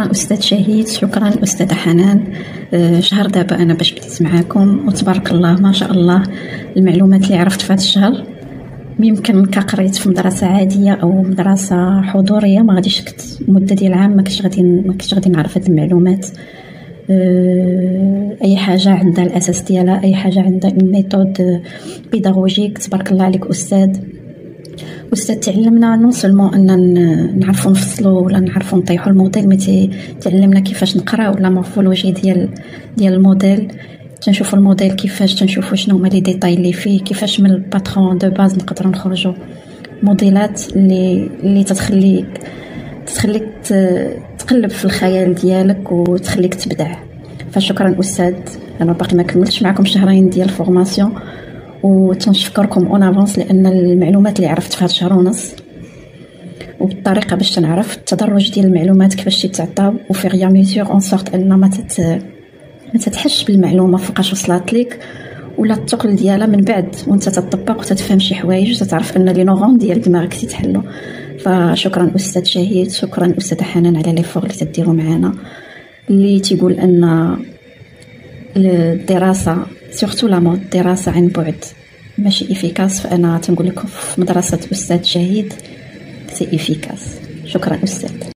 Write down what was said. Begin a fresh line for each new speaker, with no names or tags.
أستاذ شهيد، شكرا أستاذة حنان. شهر دابا أنا باش بديت معاكم وتبارك الله ما شاء الله المعلومات اللي عرفت في هذا الشهر يمكن كقريت في مدرسة عادية أو مدرسة حضورية ما غاديش مدة ديال عام ما كنتش غادي نعرف هاد المعلومات. أي حاجة عندها الأساس ديالها، أي حاجة عندها الميثود بيداغوجيك. تبارك الله عليك أستاذ تعلمنا نون سولمون ان نعرفوا نفصلوا ولا نعرفوا نطيحوا الموديل، مي تعلمنا كيفاش نقرا ولا مورفولوجي ديال الموديل، تنشوفوا الموديل كيفاش، تنشوفوا شنو هما لي ديتاي اللي فيه، كيفاش من الباترون دو باز نقدروا نخرجوا موديلات اللي تخليك تقلب في الخيال ديالك وتخليك تبدع. فشكرا استاذ. انا باقي ما كملتش معكم شهرين ديال الفورماسيون وتنشكركم اون افونس لان المعلومات اللي عرفت في هذا الشهر ونص وبالطريقه باش تنعرف التدرج ديال المعلومات كيفاش تتعطاو وفي غيا ميسور اون سورت ان ما تتحش بالمعلومه فوقاش وصلت لك ولا الثقل ديالها من بعد وانت تطبق وتتفهم شي حوايج وتتعرف ان لي نورون ديال دماغك تيتحلوا. فشكرا استاذ شهيد، شكرا استاذه حنان على لي فور اللي تديروا معنا، اللي تيقول ان الدراسه سورتو لا مود الدراسه عن بعد ماشي افيكاس. فانا تنقول لكم في مدرسه استاذ شهيد سي افيكاس. شكرا استاذ.